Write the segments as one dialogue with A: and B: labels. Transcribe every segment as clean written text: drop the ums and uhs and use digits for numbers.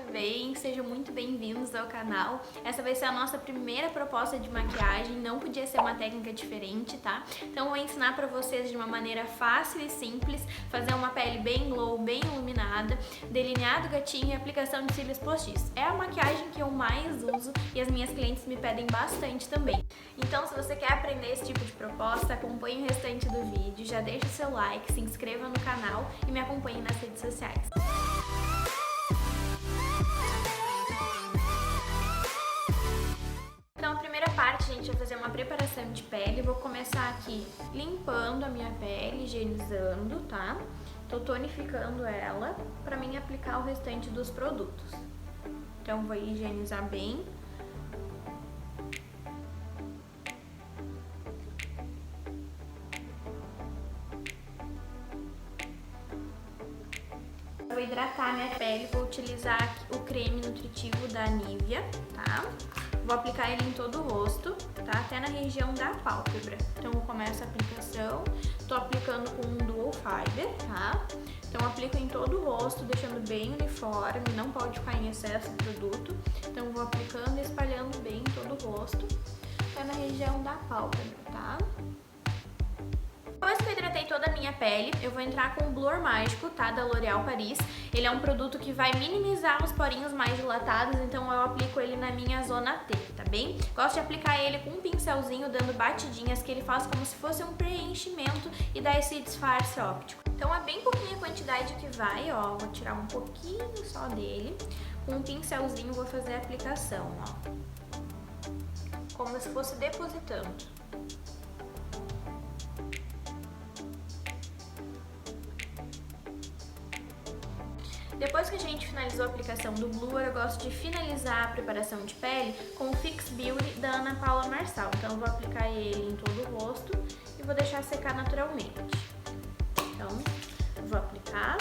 A: bem? Sejam muito bem-vindos ao canal. Essa vai ser a nossa primeira proposta de maquiagem, não podia ser uma técnica diferente, tá? Então eu vou ensinar pra vocês de uma maneira fácil e simples, fazer uma pele bem glow, bem iluminada, delineado gatinho e aplicação de cílios postiços. É a maquiagem que eu mais uso e as minhas clientes me pedem bastante também. Então se você quer aprender esse tipo de proposta, acompanhe o restante do vídeo, já deixa o seu like, se inscreva no canal e me acompanhe nas redes sociais. Então a primeira parte, a gente vai fazer uma preparação de pele. Vou começar aqui limpando a minha pele, higienizando, tá? Tô tonificando ela pra mim aplicar o restante dos produtos. Então vou higienizar bem. Vou hidratar minha pele, vou utilizar o creme nutritivo da Nivea, tá? Vou aplicar ele em todo o rosto, tá? Até na região da pálpebra. Então eu começo a aplicação, tô aplicando com um Dual Fiber, tá? Então aplico em todo o rosto, deixando bem uniforme, não pode ficar em excesso de produto. Então vou aplicando e espalhando bem em todo o rosto, até na região da pálpebra, tá? Depois que eu hidratei toda a minha pele, eu vou entrar com o Blur Mágico, tá? Da L'Oréal Paris. Ele é um produto que vai minimizar os porinhos mais dilatados, então eu aplico ele na minha zona T, tá bem? Gosto de aplicar ele com um pincelzinho, dando batidinhas, que ele faz como se fosse um preenchimento e dá esse disfarce óptico. Então é bem pouquinha a quantidade que vai, ó. Vou tirar um pouquinho só dele. Com um pincelzinho vou fazer a aplicação, ó. Como se fosse depositando. Depois que a gente finalizou a aplicação do Blur, eu gosto de finalizar a preparação de pele com o Fix Beauty da Ana Paula Marçal. Então eu vou aplicar ele em todo o rosto e vou deixar secar naturalmente. Então, vou aplicar.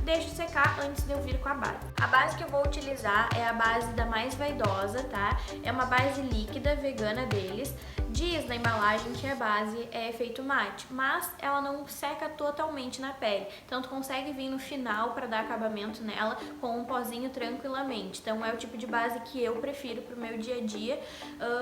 A: Deixo secar antes de eu vir com a base. A base que eu vou utilizar é a base da Mais Vaidosa, tá? É uma base líquida, vegana deles. Diz na embalagem que a base é efeito mate, mas ela não seca totalmente na pele. Então tu consegue vir no final para dar acabamento nela com um pozinho tranquilamente. Então é o tipo de base que eu prefiro pro meu dia a dia,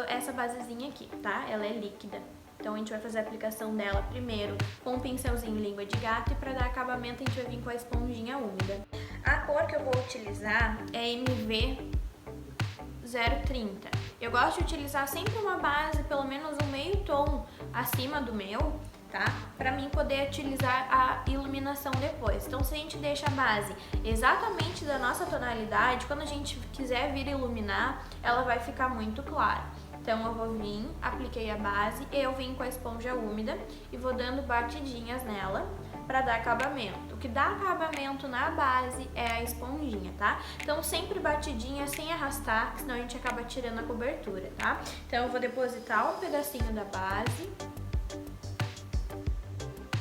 A: essa basezinha aqui, tá? Ela é líquida. Então a gente vai fazer a aplicação dela primeiro com um pincelzinho língua de gato e para dar acabamento a gente vai vir com a esponjinha úmida. A cor que eu vou utilizar é MV030. Eu gosto de utilizar sempre uma base, pelo menos um meio tom acima do meu, tá? Pra mim poder utilizar a iluminação depois. Então se a gente deixa a base exatamente da nossa tonalidade, quando a gente quiser vir iluminar, ela vai ficar muito clara. Então eu vou vir, apliquei a base, eu vim com a esponja úmida e vou dando batidinhas nela para dar acabamento. O que dá acabamento na base é a esponjinha, tá? Então sempre batidinha, sem arrastar, senão a gente acaba tirando a cobertura, tá? Então eu vou depositar um pedacinho da base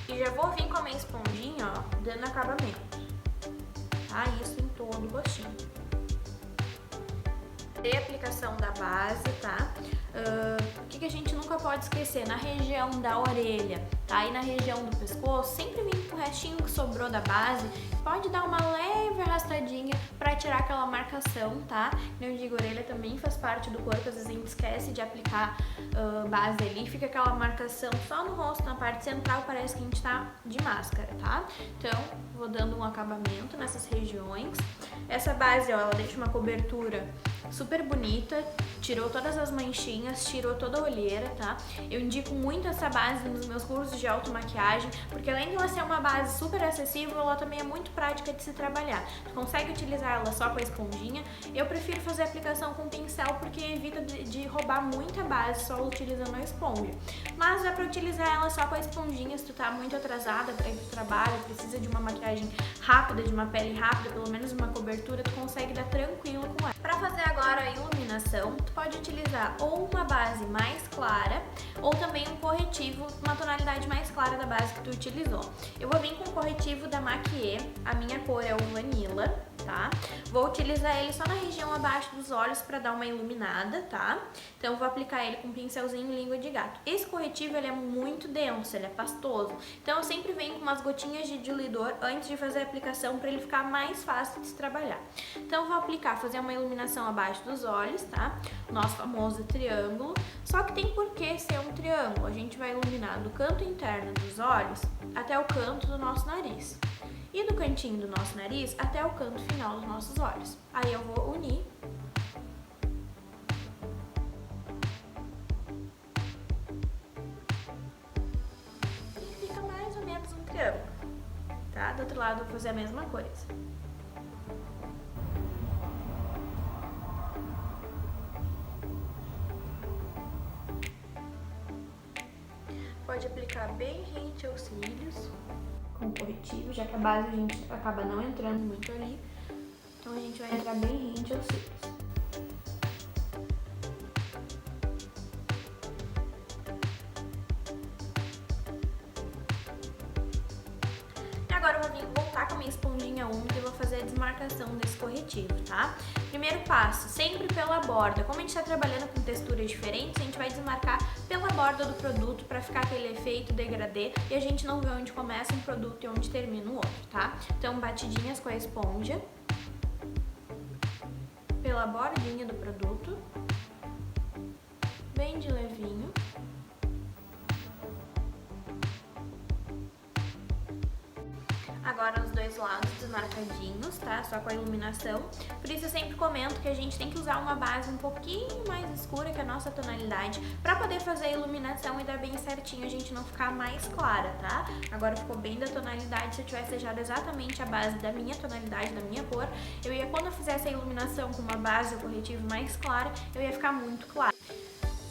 A: e já vou vir com a minha esponjinha, ó, dando acabamento, tá? Isso em todo o rostinho. A aplicação da base, tá? O que a gente nunca pode esquecer? Na região da orelha, tá? E na região do pescoço, sempre vem com o restinho que sobrou da base, pode dar uma leve arrastadinha pra tirar aquela marcação, tá? Eu digo, orelha também faz parte do corpo, às vezes a gente esquece de aplicar base ali, fica aquela marcação só no rosto, na parte central, parece que a gente tá de máscara, tá? Então, vou dando um acabamento nessas regiões. Essa base, ó, ela deixa uma cobertura super bonita, tirou todas as manchinhas, tirou toda a olheira, tá? Eu indico muito essa base nos meus cursos de automaquiagem, porque além de ela ser uma base super acessível, ela também é muito prática de se trabalhar. Tu consegue utilizar ela só com a esponjinha. Eu prefiro fazer a aplicação com pincel, porque evita de roubar muita base só utilizando a esponja. Mas dá pra utilizar ela só com a esponjinha se tu tá muito atrasada pra ir pro trabalho, precisa de uma maquiagem rápida, de uma pele rápida, pelo menos uma cobertura, tu consegue dar tranquilo com ela. Pra fazer agora a iluminação, tu pode utilizar ou uma base mais clara ou também um corretivo, uma tonalidade mais clara da base que tu utilizou. Eu vou vir com o corretivo da Maquier, a minha cor é o Vanilla, tá? tá? Vou utilizar ele só na região abaixo dos olhos para dar uma iluminada, tá? Então eu vou aplicar ele com um pincelzinho língua de gato. Esse corretivo ele é muito denso, ele é pastoso, então eu sempre venho com umas gotinhas de diluidor antes de fazer a aplicação para ele ficar mais fácil de se trabalhar. Então eu vou aplicar, fazer uma iluminação abaixo dos olhos, tá? Nosso famoso triângulo, só que tem por que ser um triângulo. A gente vai iluminar do canto interno dos olhos até o canto do nosso nariz. E do cantinho do nosso nariz até o canto final dos nossos olhos. Aí eu vou unir. E fica mais ou menos um triângulo, tá? Do outro lado eu vou fazer a mesma coisa. Pode aplicar bem rente aos cílios, com corretivo, já que a base a gente acaba não entrando muito ali. Então a gente vai entrar bem rente aos cílios. E agora eu vou voltar com a minha esponjinha úmida e vou fazer a desmarcação desse corretivo, tá? Primeiro passo, sempre pela borda. Como a gente está trabalhando com texturas diferentes, a gente vai desmarcar pela borda do produto para ficar aquele efeito degradê e a gente não vê onde começa um produto e onde termina o outro, tá? Então, batidinhas com a esponja pela bordinha do produto, bem de levinho. Agora os dois lados desmarcadinhos, tá? Só com a iluminação. Por isso eu sempre comento que a gente tem que usar uma base um pouquinho mais escura que a nossa tonalidade pra poder fazer a iluminação e dar bem certinho, a gente não ficar mais clara, tá? Agora ficou bem da tonalidade. Se eu tivesse deixado exatamente a base da minha tonalidade, da minha cor, quando eu fizesse a iluminação com uma base ou corretivo mais clara, eu ia ficar muito clara.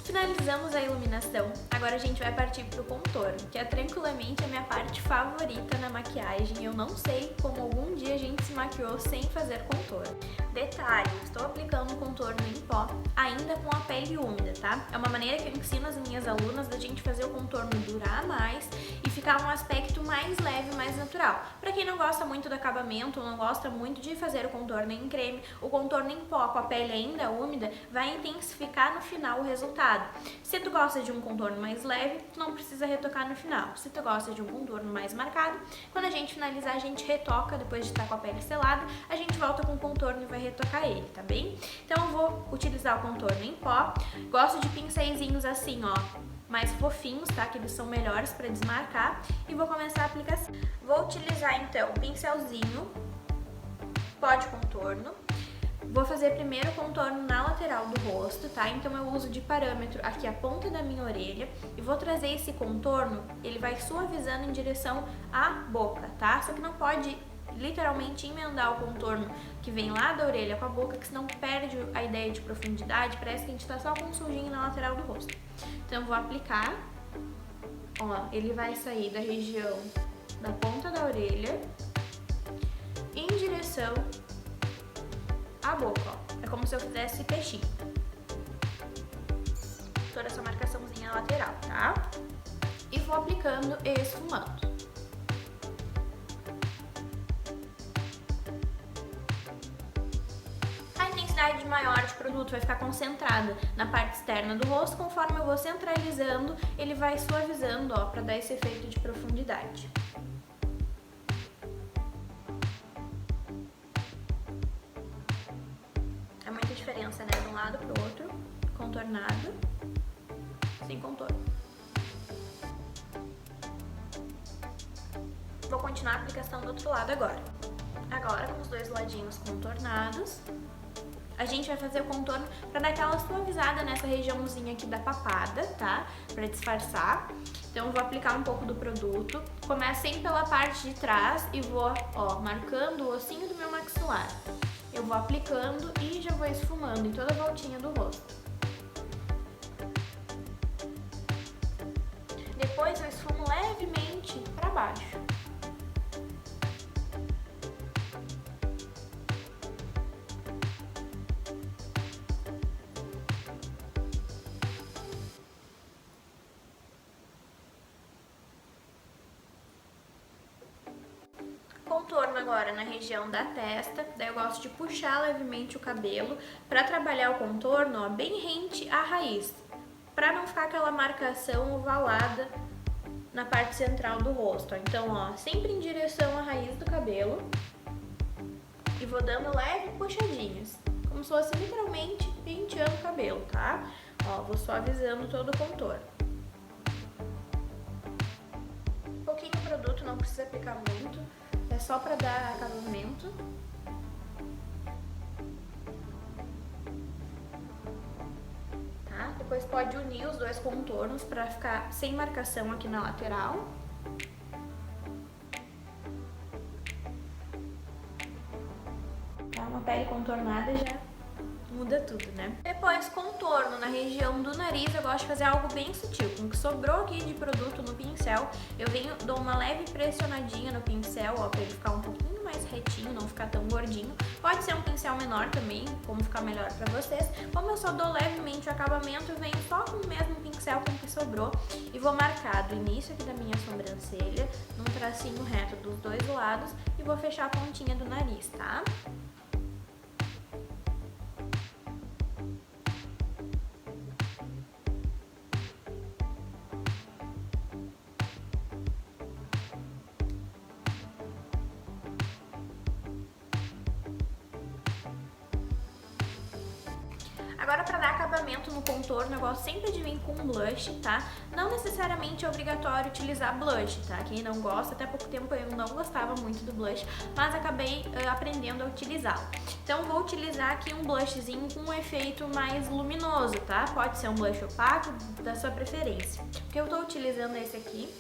A: Finalizamos a iluminação, agora a gente vai partir pro contorno, que é tranquilamente a minha parte favorita na maquiagem. Eu não sei como algum dia a gente se maquiou sem fazer contorno. Detalhe, estou aplicando contorno em pó, ainda com a pele úmida, tá? É uma maneira que eu ensino as minhas alunas da gente fazer o contorno durar mais e ficar um aspecto mais leve, mais natural. Pra quem não gosta muito do acabamento, ou não gosta muito de fazer o contorno em creme, o contorno em pó com a pele ainda úmida vai intensificar no final o resultado. Se tu gosta de um contorno mais leve, tu não precisa retocar no final. Se tu gosta de um contorno mais marcado, quando a gente finalizar, a gente retoca, depois de estar com a pele selada, a gente volta com o contorno e vai retocar ele, tá bem? Então eu vou utilizar o contorno em pó. Gosto de pincéisinhos assim, ó, mais fofinhos, tá? Que eles são melhores para desmarcar. E vou começar a aplicação. Vou utilizar então o pincelzinho, pó de contorno. Vou fazer primeiro o contorno na lateral do rosto, tá? Então eu uso de parâmetro aqui a ponta da minha orelha e vou trazer esse contorno, ele vai suavizando em direção à boca, tá? Só que não pode literalmente emendar o contorno que vem lá da orelha com a boca, que senão perde a ideia de profundidade, parece que a gente tá só com um sujinho na lateral do rosto. Então eu vou aplicar, ó, ele vai sair da região da ponta da orelha em direção a boca, ó. É como se eu fizesse peixinho. Toda essa marcaçãozinha lateral, tá? E vou aplicando e esfumando. A intensidade maior de produto vai ficar concentrada na parte externa do rosto. Conforme eu vou centralizando, ele vai suavizando, ó, pra dar esse efeito de profundidade. Diferença, né? De um lado pro outro, contornado, sem contorno. Vou continuar a aplicação do outro lado agora. Agora, com os dois ladinhos contornados, a gente vai fazer o contorno para dar aquela suavizada nessa regiãozinha aqui da papada, tá? Para disfarçar. Então, eu vou aplicar um pouco do produto. Começo sempre pela parte de trás e vou, ó, marcando o ossinho do meu maxilar. Eu vou aplicando e já vou esfumando em toda a voltinha do rosto. Depois eu esfumo levemente para baixo. contorno agora na região da testa, daí eu gosto de puxar levemente o cabelo para trabalhar o contorno, ó, bem rente à raiz, para não ficar aquela marcação ovalada na parte central do rosto. Ó. Então, ó, sempre em direção à raiz do cabelo e vou dando leve puxadinhas, como se fosse literalmente penteando o cabelo, tá? Ó, vou suavizando todo o contorno. Pouquinho produto, não precisa aplicar muito, é só para dar acabamento. Tá? Depois pode unir os dois contornos para ficar sem marcação aqui na lateral. Tá? Uma pele contornada já muda tudo, né? Depois, contorno na região do nariz, eu gosto de fazer algo bem sutil. Com o que sobrou aqui de produto no pincel, eu dou uma leve pressionadinha no pincel, ó, pra ele ficar um pouquinho mais retinho, não ficar tão gordinho. Pode ser um pincel menor também, como ficar melhor pra vocês. Como eu só dou levemente o acabamento, eu venho só com o mesmo pincel com o que sobrou e vou marcar do início aqui da minha sobrancelha, num tracinho reto dos dois lados e vou fechar a pontinha do nariz, tá? Agora, para dar acabamento no contorno, eu gosto sempre de vir com blush, tá? Não necessariamente é obrigatório utilizar blush, tá? Quem não gosta, até pouco tempo eu não gostava muito do blush, mas acabei aprendendo a utilizá-lo. Então, vou utilizar aqui um blushzinho com um efeito mais luminoso, tá? Pode ser um blush opaco, da sua preferência. O que eu tô utilizando é esse aqui,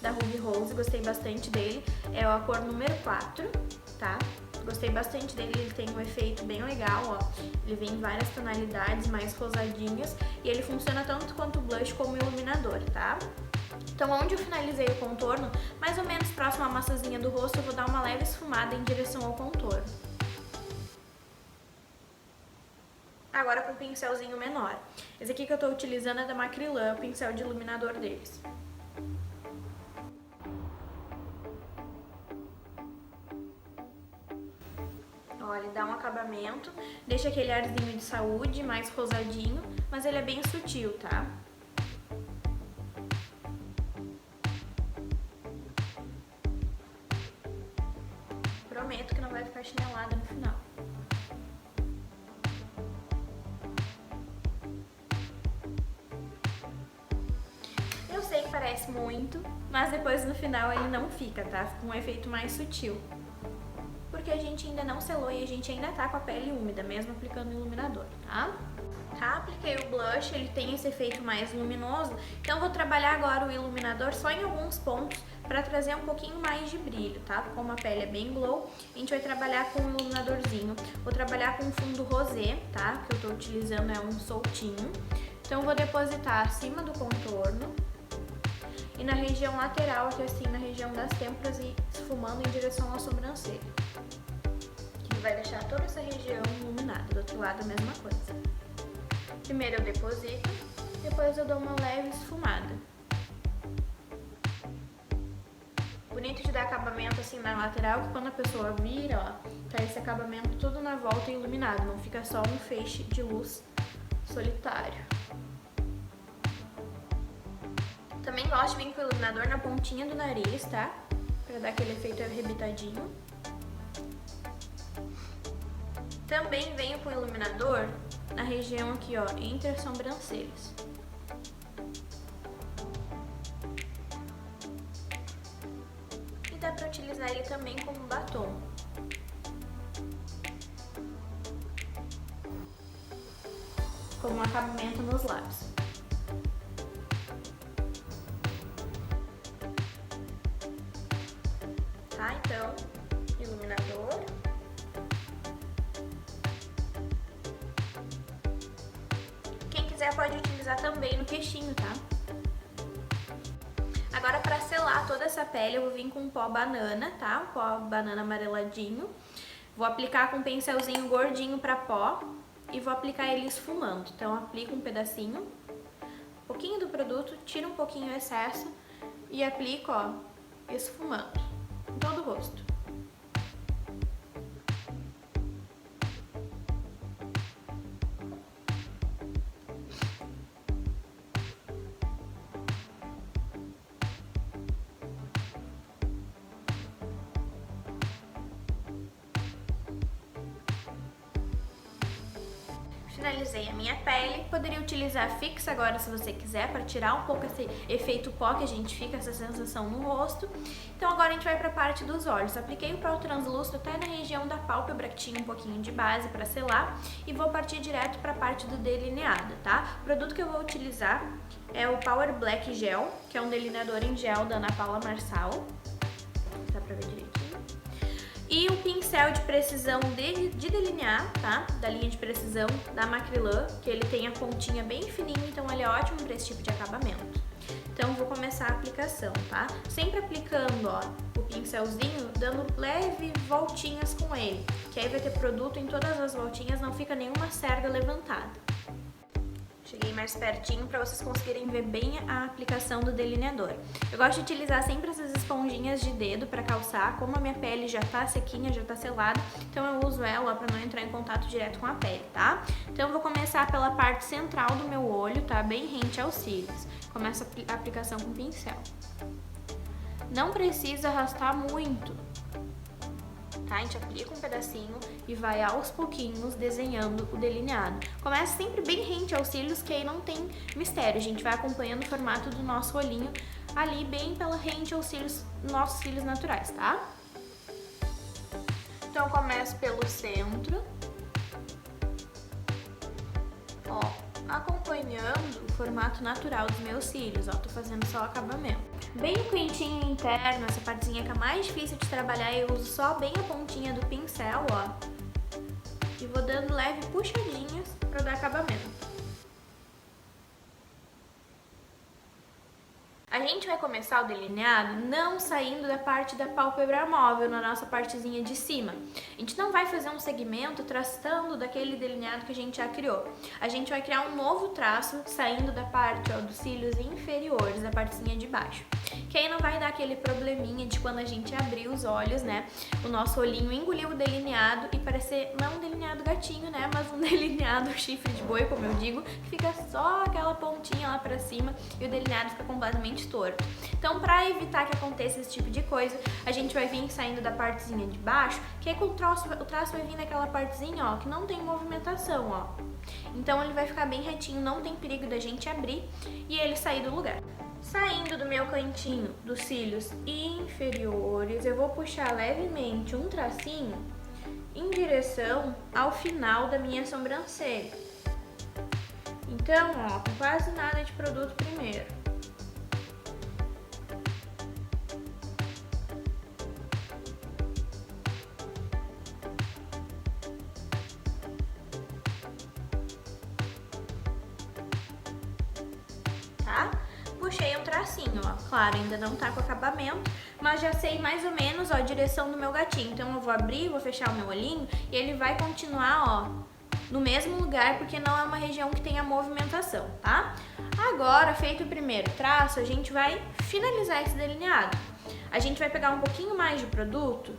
A: da Ruby Rose, gostei bastante dele, é a cor número 4, tá? Gostei bastante dele, ele tem um efeito bem legal, ó. Ele vem em várias tonalidades mais rosadinhas e ele funciona tanto quanto o blush como o iluminador, tá? Então, onde eu finalizei o contorno, mais ou menos próximo à maçãzinha do rosto, eu vou dar uma leve esfumada em direção ao contorno. Agora com um pincelzinho menor. Esse aqui que eu tô utilizando é da Macrylan, o pincel de iluminador deles. Ó, ele dá um acabamento, deixa aquele arzinho de saúde, mais rosadinho, mas ele é bem sutil, tá? Prometo que não vai ficar chinelada no final. Eu sei que parece muito, mas depois no final ele não fica, tá? Fica um efeito mais sutil. Porque a gente ainda não selou e a gente ainda tá com a pele úmida, mesmo aplicando o iluminador, tá? Tá, apliquei o blush, ele tem esse efeito mais luminoso, então vou trabalhar agora o iluminador só em alguns pontos para trazer um pouquinho mais de brilho, tá? Como a pele é bem glow, a gente vai trabalhar com um iluminadorzinho. Vou trabalhar com um fundo rosé, tá? Que eu tô utilizando é um soltinho. Então vou depositar acima do contorno e na região lateral, aqui assim, na região das têmporas e esfumando em direção à sobrancelha. Que vai deixar toda essa região iluminada. Do outro lado a mesma coisa. Primeiro eu deposito, depois eu dou uma leve esfumada. Bonito de dar acabamento assim na lateral, que quando a pessoa vira, ó, tá esse acabamento todo na volta iluminado, não fica só um feixe de luz solitário. Também gosto de vir com o iluminador na pontinha do nariz, tá? Pra dar aquele efeito arrebitadinho. Também venho com o iluminador na região aqui, ó, entre as sobrancelhas. E dá pra utilizar ele também como batom. Como um acabamento nos lábios. Tá? Então, iluminador. Quem quiser pode utilizar também no queixinho, tá? Agora, para selar toda essa pele, eu vou vir com um pó banana, tá? Um pó banana amareladinho. Vou aplicar com um pincelzinho gordinho para pó e vou aplicar ele esfumando. Então, aplico um pedacinho, um pouquinho do produto, tiro um pouquinho o excesso e aplico, ó, esfumando em todo o rosto. Finalizei a minha pele, poderia utilizar fix agora se você quiser, para tirar um pouco esse efeito pó que a gente fica, essa sensação no rosto. Então agora a gente vai para a parte dos olhos. Apliquei o pó translúcido até na região da pálpebra, que tinha um pouquinho de base para selar, e vou partir direto para a parte do delineado, tá? O produto que eu vou utilizar é o Power Black Gel, que é um delineador em gel da Ana Paula Marçal. Dá pra ver direitinho. E o pincel de precisão de delinear, tá? Da linha de precisão da Macrylan, que ele tem a pontinha bem fininha, então ele é ótimo para esse tipo de acabamento. Então vou começar a aplicação, tá? Sempre aplicando, ó, o pincelzinho, dando leve voltinhas com ele, que aí vai ter produto em todas as voltinhas, não fica nenhuma cerda levantada. Cheguei mais pertinho para vocês conseguirem ver bem a aplicação do delineador. Eu gosto de utilizar sempre essas esponjinhas de dedo para calçar, como a minha pele já tá sequinha, já tá selada, então eu uso ela para não entrar em contato direto com a pele, tá? Então eu vou começar pela parte central do meu olho, tá? Bem rente aos cílios. Começo a aplicação com o pincel. Não precisa arrastar muito, tá? A gente aplica um pedacinho e vai aos pouquinhos desenhando o delineado. Começa sempre bem rente aos cílios, que aí não tem mistério. A gente vai acompanhando o formato do nosso olhinho ali bem pela rente aos cílios, nossos cílios naturais, tá? Então eu começo pelo centro, ó, acompanhando o formato natural dos meus cílios, ó, tô fazendo só o acabamento. Bem no cantinho interno, essa partezinha que é mais difícil de trabalhar, eu uso só bem a pontinha do pincel, ó. E vou dando leve puxadinhas para dar acabamento. A gente vai começar o delineado não saindo da parte da pálpebra móvel, na nossa partezinha de cima. A gente não vai fazer um segmento traçando daquele delineado que a gente já criou. A gente vai criar um novo traço saindo da parte, ó, dos cílios inferiores, da partezinha de baixo. Que aí não vai dar aquele probleminha de quando a gente abrir os olhos, né? O nosso olhinho engoliu o delineado e parecer não um delineado gatinho, né? Mas um delineado chifre de boi, como eu digo, que fica só aquela pontinha lá pra cima e o delineado fica completamente torto. Então, para evitar que aconteça esse tipo de coisa, a gente vai vir saindo da partezinha de baixo, que aí o traço vai vir naquela partezinha, ó, que não tem movimentação, ó. Então ele vai ficar bem retinho, não tem perigo da gente abrir e ele sair do lugar. Saindo do meu cantinho dos cílios inferiores, eu vou puxar levemente um tracinho em direção ao final da minha sobrancelha. Então, ó, com quase nada de produto primeiro. Tá? Puxei um tracinho, ó. Claro, ainda não tá com acabamento, mas já sei mais ou menos, ó, a direção do meu gatinho. Então eu vou abrir, vou fechar o meu olhinho e ele vai continuar, ó, no mesmo lugar, porque não é uma região que tenha movimentação, tá? Agora, feito o primeiro traço, a gente vai finalizar esse delineado. A gente vai pegar um pouquinho mais de produto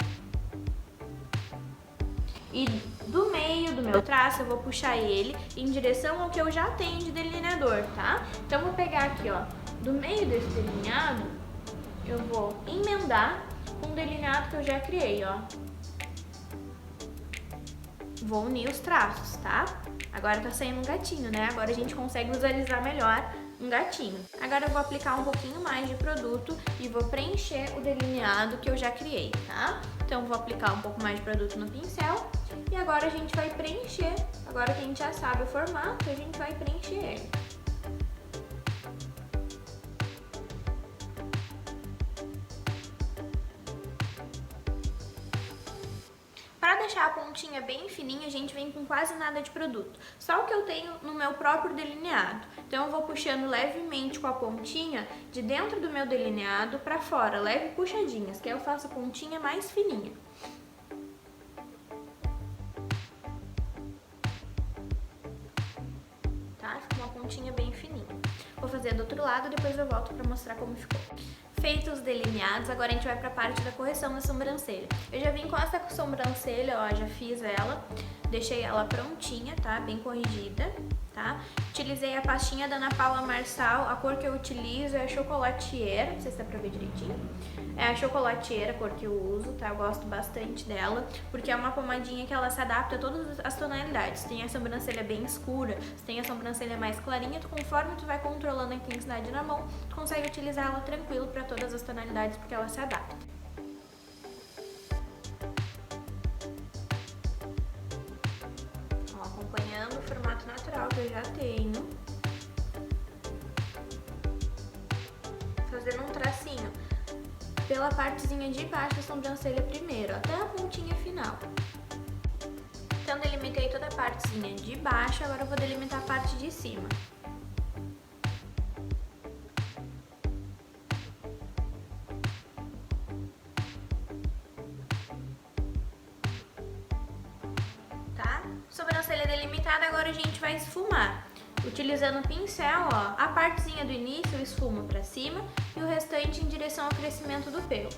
A: e do meio do meu traço eu vou puxar ele em direção ao que eu já tenho de delineador, tá? Então eu vou pegar aqui, ó, do meio desse delineado, eu vou emendar com o delineado que eu já criei, ó. Vou unir os traços, tá? Agora tá saindo um gatinho, né? Agora a gente consegue visualizar melhor um gatinho. Agora eu vou aplicar um pouquinho mais de produto e vou preencher o delineado que eu já criei, tá? Então vou aplicar um pouco mais de produto no pincel e agora a gente vai preencher. Agora que a gente já sabe o formato, a gente vai preencher ele. Para deixar a pontinha bem fininha, a gente vem com quase nada de produto. Só o que eu tenho no meu próprio delineado. Então eu vou puxando levemente com a pontinha de dentro do meu delineado para fora, leve puxadinhas, que aí eu faço a pontinha mais fininha. Tá? Fica uma pontinha bem fininha. Vou fazer do outro lado, depois eu volto para mostrar como ficou. Feitos os delineados, agora a gente vai para a parte da correção da sobrancelha. Eu já vim com essa sobrancelha, ó, já fiz ela, deixei ela prontinha, tá? Bem corrigida, tá? Utilizei a pastinha da Ana Paula Marçal, a cor que eu utilizo é a Chocolatier, não sei se dá pra ver direitinho. É a Chocolatier, a cor que eu uso, tá? Eu gosto bastante dela, porque é uma pomadinha que ela se adapta a todas as tonalidades. Tem a sobrancelha bem escura, tem a sobrancelha mais clarinha, conforme tu vai controlando a intensidade na mão, tu consegue utilizar ela tranquilo pra todas as tonalidades, porque ela se adapta. Ó, acompanhando o formato natural que eu já tenho. Fazendo um tracinho pela partezinha de baixo da sobrancelha primeiro, até a pontinha final. Então delimitei toda a partezinha de baixo, agora eu vou delimitar a parte de cima. Tá? Sobrancelha delimitada, agora a gente vai esfumar. Utilizando o pincel, ó, a partezinha do início eu esfumo pra cima e o restante em direção ao crescimento do pelo.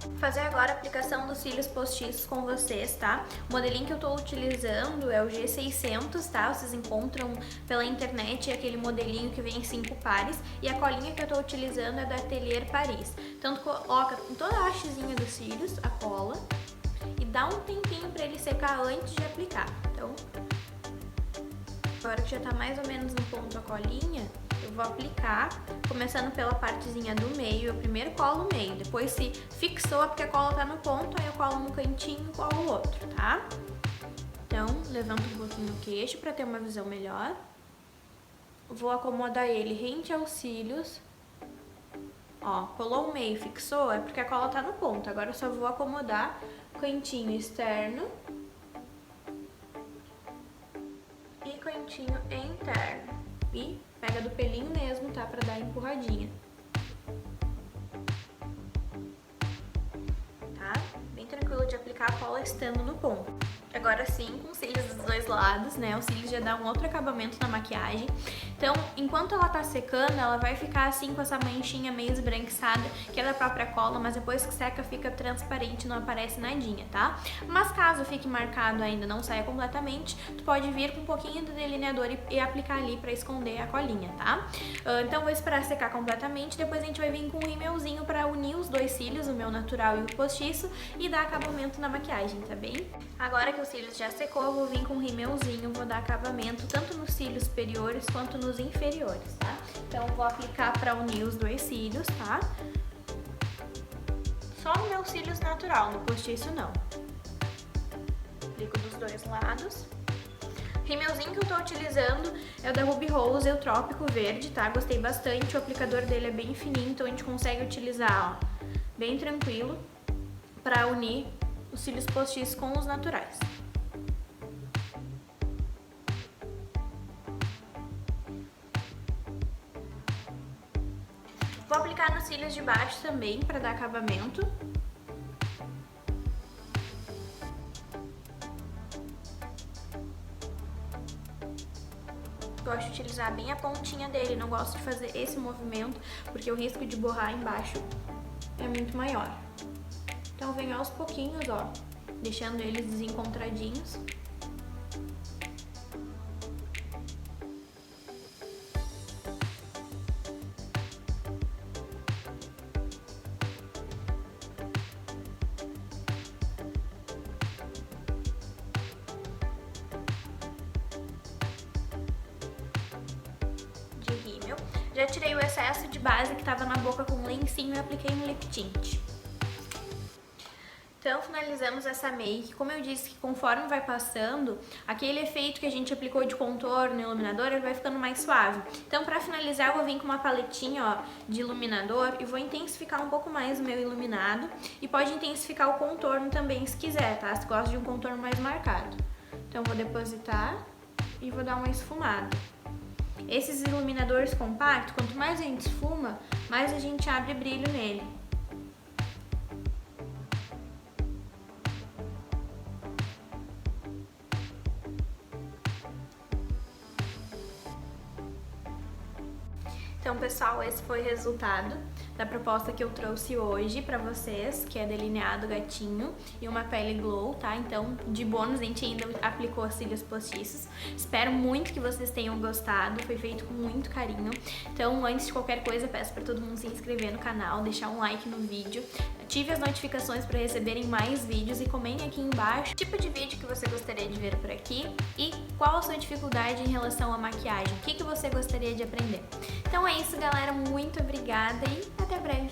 A: Vou fazer agora a aplicação dos cílios postiços com vocês, tá? O modelinho que eu tô utilizando é o G600, tá? Vocês encontram pela internet aquele modelinho que vem em 5 pares. E a colinha que eu tô utilizando é da Atelier Paris. Então tu coloca em toda a hastezinha dos cílios a cola e dá um tempinho pra ele secar antes de aplicar. Então, agora que já tá mais ou menos no ponto a colinha, eu vou aplicar, começando pela partezinha do meio. Eu primeiro colo o meio, depois se fixou é porque a cola tá no ponto, aí eu colo no cantinho e colo o outro, tá? Então, levanto um pouquinho o queixo pra ter uma visão melhor. Vou acomodar ele rente aos cílios. Ó, colou o meio, fixou, é porque a cola tá no ponto. Agora eu só vou acomodar o cantinho externo e cantinho interno. E pega do pelinho mesmo, tá? Pra dar empurradinha. Tá? Bem tranquilo de aplicar a cola estando no ponto. Agora sim, com cílios dos dois lados, né? Os cílios já dá um outro acabamento na maquiagem. Então, enquanto ela tá secando, ela vai ficar assim com essa manchinha meio esbranquiçada, que é da própria cola, mas depois que seca fica transparente, não aparece nadinha, tá? Mas caso fique marcado ainda, não saia completamente, tu pode vir com um pouquinho do delineador e aplicar ali pra esconder a colinha, tá? Então, vou esperar secar completamente, depois a gente vai vir com um rímelzinho pra unir os dois cílios, o meu natural e o postiço, e dar acabamento na maquiagem, tá bem? Agora que os cílios já secou, eu vou vir com um rímelzinho, vou dar acabamento tanto nos cílios superiores quanto nos inferiores, tá? Então, vou aplicar pra unir os dois cílios, tá? Só no meu cílios natural, no postiço não. Aplico dos dois lados. O rímelzinho que eu tô utilizando é o da Ruby Rose, o Trópico Verde, tá? Gostei bastante, o aplicador dele é bem fininho, então a gente consegue utilizar, ó, bem tranquilo pra unir os cílios postiços com os naturais. Vou aplicar nos cílios de baixo também para dar acabamento. Gosto de utilizar bem a pontinha dele, não gosto de fazer esse movimento porque o risco de borrar embaixo é muito maior. Então venho aos pouquinhos, ó, deixando eles desencontradinhos. De rímel. Já tirei o excesso de base que tava na boca com lencinho e apliquei um lip tint. Então, finalizamos essa make. Como eu disse, que conforme vai passando, aquele efeito que a gente aplicou de contorno e iluminador, ele vai ficando mais suave. Então, pra finalizar, eu vou vir com uma paletinha, ó, de iluminador e vou intensificar um pouco mais o meu iluminado. E pode intensificar o contorno também, se quiser, tá? Se gosta de um contorno mais marcado. Então, vou depositar e vou dar uma esfumada. Esses iluminadores compactos, quanto mais a gente esfuma, mais a gente abre brilho nele. Então, pessoal, esse foi o resultado. da proposta que eu trouxe hoje pra vocês, que é delineado gatinho e uma pele glow, tá? Então, de bônus, a gente ainda aplicou cílios postiços. Espero muito que vocês tenham gostado, foi feito com muito carinho. Então, antes de qualquer coisa, peço pra todo mundo se inscrever no canal, deixar um like no vídeo, ative as notificações para receberem mais vídeos e comente aqui embaixo o tipo de vídeo que você gostaria de ver por aqui e qual a sua dificuldade em relação à maquiagem, o que você gostaria de aprender. Então é isso, galera, muito obrigada e até breve!